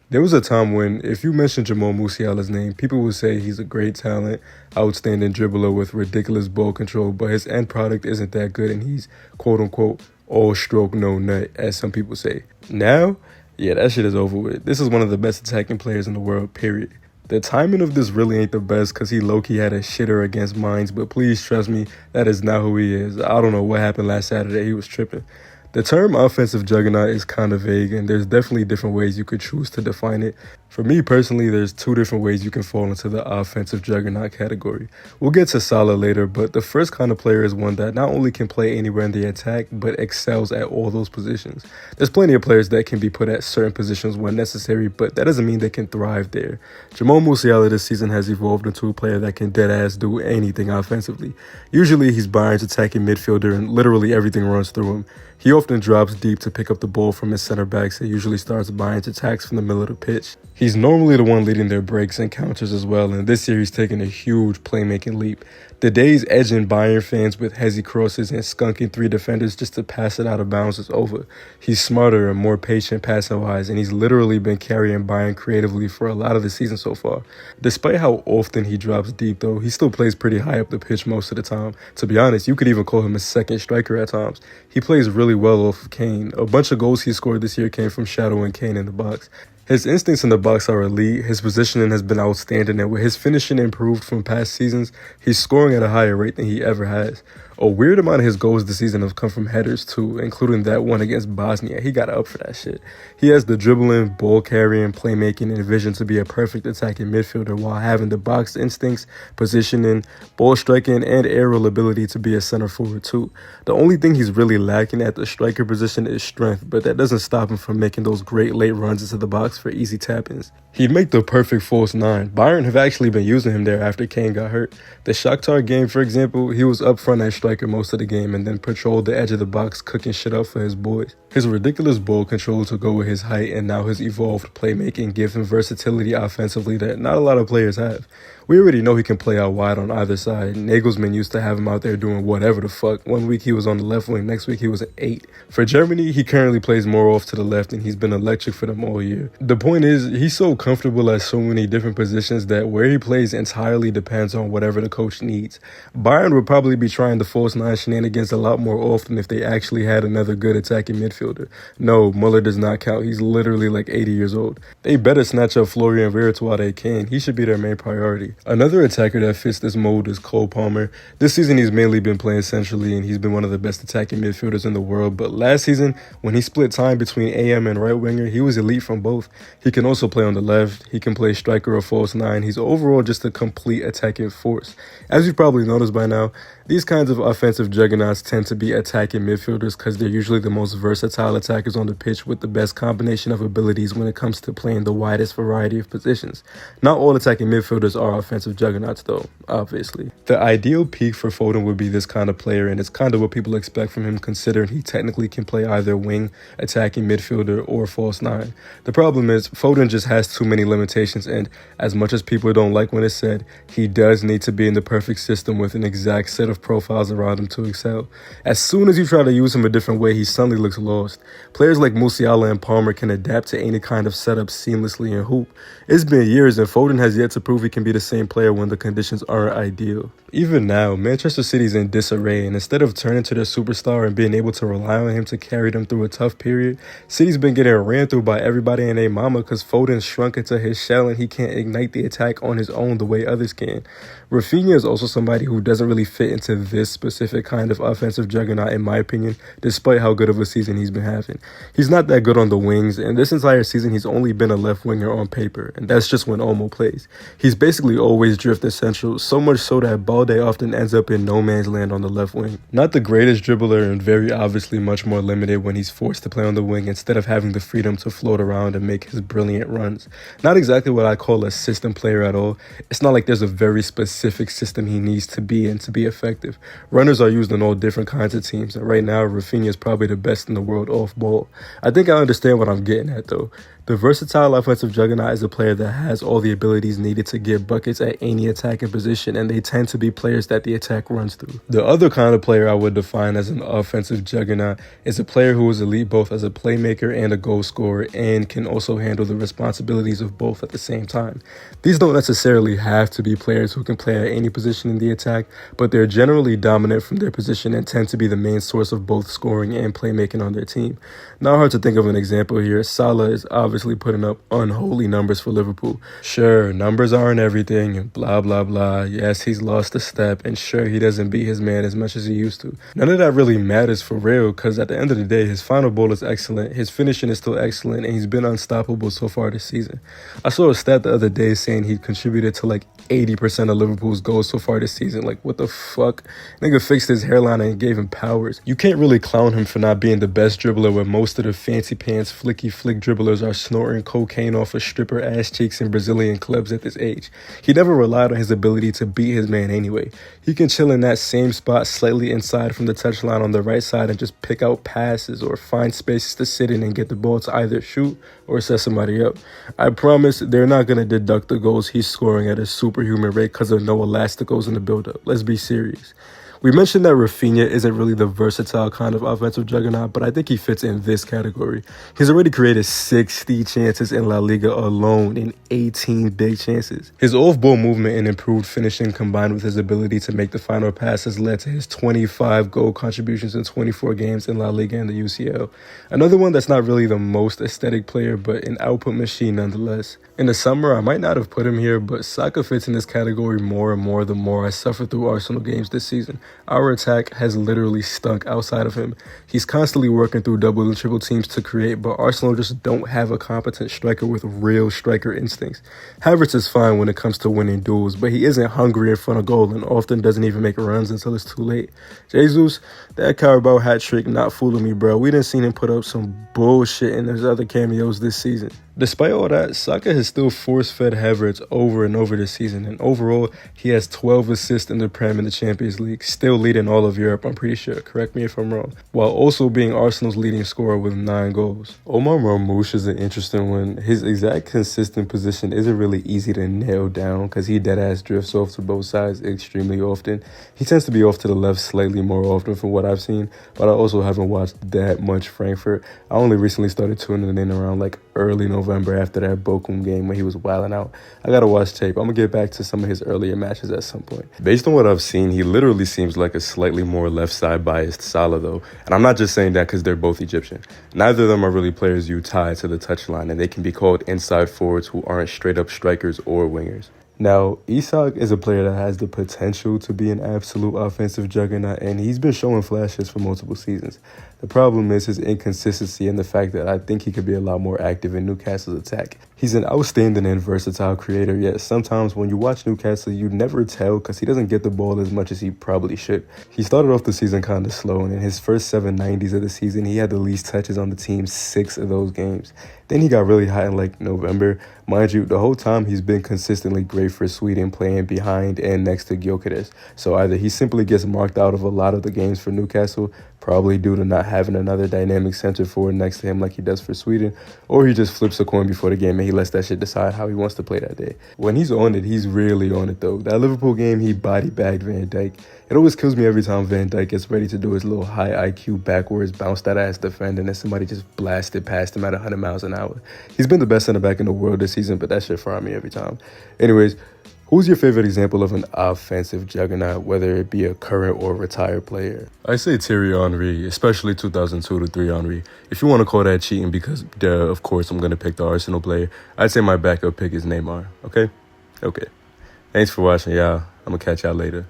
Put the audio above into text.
There was a time when, if you mentioned Jamal Musiala's name, people would say he's a great talent, outstanding dribbler with ridiculous ball control, but his end product isn't that good and he's quote unquote all stroke no nut, as some people say. Now, yeah, that shit is over with. This is one of the best attacking players in the world, period. The timing of this really ain't the best because he low-key had a shitter against Mines, but please trust me, that is not who he is. I don't know what happened last Saturday, he was tripping. The term offensive juggernaut is kind of vague, and there's definitely different ways you could choose to define it. For me personally, there's two different ways you can fall into the offensive juggernaut category. We'll get to Salah later, but the first kind of player is one that not only can play anywhere in the attack, but excels at all those positions. There's plenty of players that can be put at certain positions when necessary, but that doesn't mean they can thrive there. Jamal Musiala this season has evolved into a player that can deadass do anything offensively. Usually he's Bayern's attacking midfielder and literally everything runs through him. He often drops deep to pick up the ball from his center backs and usually starts Bayern's attacks from the middle of the pitch. He's normally the one leading their breaks and counters as well, and this year he's taken a huge playmaking leap. The days edging Bayern fans with hezzy crosses and skunking three defenders just to pass it out of bounds is over. He's smarter and more patient passing-wise, and he's literally been carrying Bayern creatively for a lot of the season so far. Despite how often he drops deep though, he still plays pretty high up the pitch most of the time. To be honest, you could even call him a second striker at times. He plays really well off of Kane. A bunch of goals he scored this year came from shadowing Kane in the box. His instincts in the box are elite, his positioning has been outstanding, and with his finishing improved from past seasons, he's scoring at a higher rate than he ever has. A weird amount of his goals this season have come from headers too, including that one against Bosnia. He got up for that shit. He has the dribbling, ball carrying, playmaking, and vision to be a perfect attacking midfielder while having the box instincts, positioning, ball striking, and aerial ability to be a center forward too. The only thing he's really lacking at the striker position is strength, but that doesn't stop him from making those great late runs into the box for easy tap-ins. He'd make the perfect false nine. Bayern have actually been using him there after Kane got hurt. The Shakhtar game, for example, he was up front as striker most of the game and then patrolled the edge of the box cooking shit up for his boys. His ridiculous ball control to go with his height and now his evolved playmaking give him versatility offensively that not a lot of players have. We already know he can play out wide on either side. Nagelsmann used to have him out there doing whatever the fuck. One week he was on the left wing, next week he was an 8. For Germany, he currently plays more off to the left and he's been electric for them all year. The point is, he's so comfortable at so many different positions that where he plays entirely depends on whatever the coach needs. Bayern would probably be trying the false nine shenanigans a lot more often if they actually had another good attacking midfielder. No, Muller does not count. He's literally like 80 years old. They better snatch up Florian Wirtz while they can. He should be their main priority. Another attacker that fits this mold is Cole Palmer. This season he's mainly been playing centrally and he's been one of the best attacking midfielders in the world, but last season when he split time between AM and right winger, he was elite from both. He can also play on the left, he can play striker or false nine. He's overall just a complete attacking force. As you've probably noticed by now, these kinds of offensive juggernauts tend to be attacking midfielders because they're usually the most versatile attackers on the pitch with the best combination of abilities when it comes to playing the widest variety of positions. Not all attacking midfielders are offensive juggernauts though, obviously. The ideal peak for Foden would be this kind of player, and it's kind of what people expect from him considering he technically can play either wing, attacking midfielder, or false nine. The problem is Foden just has too many limitations, and as much as people don't like when it's said, he does need to be in the perfect system with an exact set of profiles around him to excel. As soon as you try to use him a different way, he suddenly looks lost. Players like Musiala and Palmer can adapt to any kind of setup seamlessly and hoop. It's been years and Foden has yet to prove he can be the same player when the conditions aren't ideal. Even now, Manchester City's in disarray, and instead of turning to their superstar and being able to rely on him to carry them through a tough period, City's been getting ran through by everybody and their mama because Foden shrunk into his shell and he can't ignite the attack on his own the way others can. Rafinha is also somebody who doesn't really fit into this specific kind of offensive juggernaut in my opinion, despite how good of a season he's been having. He's not that good on the wings, and this entire season he's only been a left winger on paper, and that's just when Olmo plays. He's basically always drifted central, so much so that Balde often ends up in no man's land on the left wing. Not the greatest dribbler and very obviously much more limited when he's forced to play on the wing instead of having the freedom to float around and make his brilliant runs. Not exactly what I call a system player at all. It's not like there's a very specific system he needs to be in to be effective. Runners are used in all different kinds of teams, and right now Rafinha is probably the best in the world off ball. I think I understand what I'm getting at though. The versatile offensive juggernaut is a player that has all the abilities needed to get buckets at any attacking position, and they tend to be players that the attack runs through. The other kind of player I would define as an offensive juggernaut is a player who is elite both as a playmaker and a goal scorer, and can also handle the responsibilities of both at the same time. These don't necessarily have to be players who can play at any position in the attack, but they're generally dominant from their position and tend to be the main source of both scoring and playmaking on their team. Not hard to think of an example here. Salah is obviously putting up unholy numbers for Liverpool. Sure, numbers aren't everything and blah, blah, blah. Yes, he's lost a step, and sure, he doesn't beat his man as much as he used to. None of that really matters for real, because at the end of the day, his final ball is excellent, his finishing is still excellent, and he's been unstoppable so far this season. I saw a stat the other day saying he contributed to like 80% of Liverpool's goals so far this season. Like, what the fuck? Nigga fixed his hairline and gave him powers. You can't really clown him for not being the best dribbler when most of the fancy pants flicky flick dribblers are snorting cocaine off of stripper ass cheeks in Brazilian clubs at this age. He never relied on his ability to beat his man anyway. He can chill in that same spot slightly inside from the touchline on the right side and just pick out passes or find spaces to sit in and get the ball to either shoot or set somebody up. I promise they're not going to deduct the goals he's scoring at a superhuman rate because of no elasticos in the build-up. Let's be serious. We mentioned that Rafinha isn't really the versatile kind of offensive juggernaut, but I think he fits in this category. He's already created 60 chances in La Liga alone in 18 big chances. His off-ball movement and improved finishing combined with his ability to make the final pass has led to his 25 goal contributions in 24 games in La Liga and the UCL. Another one that's not really the most aesthetic player, but an output machine nonetheless. In the summer, I might not have put him here, but Kaka fits in this category more and more the more I suffer through Arsenal games this season. Our attack has literally stunk outside of him. He's constantly working through double and triple teams to create, but Arsenal just don't have a competent striker with real striker instincts. Havertz is fine when it comes to winning duels, but he isn't hungry in front of goal and often doesn't even make runs until it's too late. Jesus, that Carabao hat trick not fooling me, bro. We done seen him put up some bullshit in his other cameos this season. Despite all that, Kaka has still force-fed Havertz over and over this season, and overall, he has 12 assists in the Prem and the Champions League, still leading all of Europe, I'm pretty sure, correct me if I'm wrong, while also being Arsenal's leading scorer with 9 goals. Omar Marmoush is an interesting one. His exact consistent position isn't really easy to nail down because he deadass drifts off to both sides extremely often. He tends to be off to the left slightly more often from what I've seen, but I also haven't watched that much Frankfurt. I only recently started tuning in around like early November after that Bochum game when he was wilding out. I gotta watch tape. I'm gonna get back to some of his earlier matches at some point. Based on what I've seen, he literally seems like a slightly more left side biased Salah though. And I'm not just saying that because they're both Egyptian. Neither of them are really players you tie to the touchline, and they can be called inside forwards who aren't straight up strikers or wingers. Now, Isak is a player that has the potential to be an absolute offensive juggernaut, and he's been showing flashes for multiple seasons. The problem is his inconsistency and the fact that I think he could be a lot more active in Newcastle's attack. He's an outstanding and versatile creator, yet sometimes when you watch Newcastle, you never tell because he doesn't get the ball as much as he probably should. He started off the season kind of slow, and in his first 790s of the season, he had the least touches on the team 6 of those games. Then he got really hot in like November. Mind you, the whole time he's been consistently great for Sweden, playing behind and next to Gyökeres. So either he simply gets marked out of a lot of the games for Newcastle, probably due to not having another dynamic center forward next to him like he does for Sweden, or he just flips a coin before the game and he lets that shit decide how he wants to play that day. When he's on it, he's really on it though. That Liverpool game, he body bagged Van Dijk. It always kills me every time Van Dijk gets ready to do his little high IQ backwards bounce that ass defend and then somebody just blasted past him at 100 miles an hour. He's been the best center back in the world this season, but that shit fire me every time. Anyways, who's your favorite example of an offensive juggernaut, whether it be a current or retired player? I say Thierry Henry, especially 2002 to 3 Henry. If you want to call that cheating because, of course, I'm going to pick the Arsenal player, I'd say my backup pick is Neymar, okay? Okay. Thanks for watching, y'all. I'm going to catch y'all later.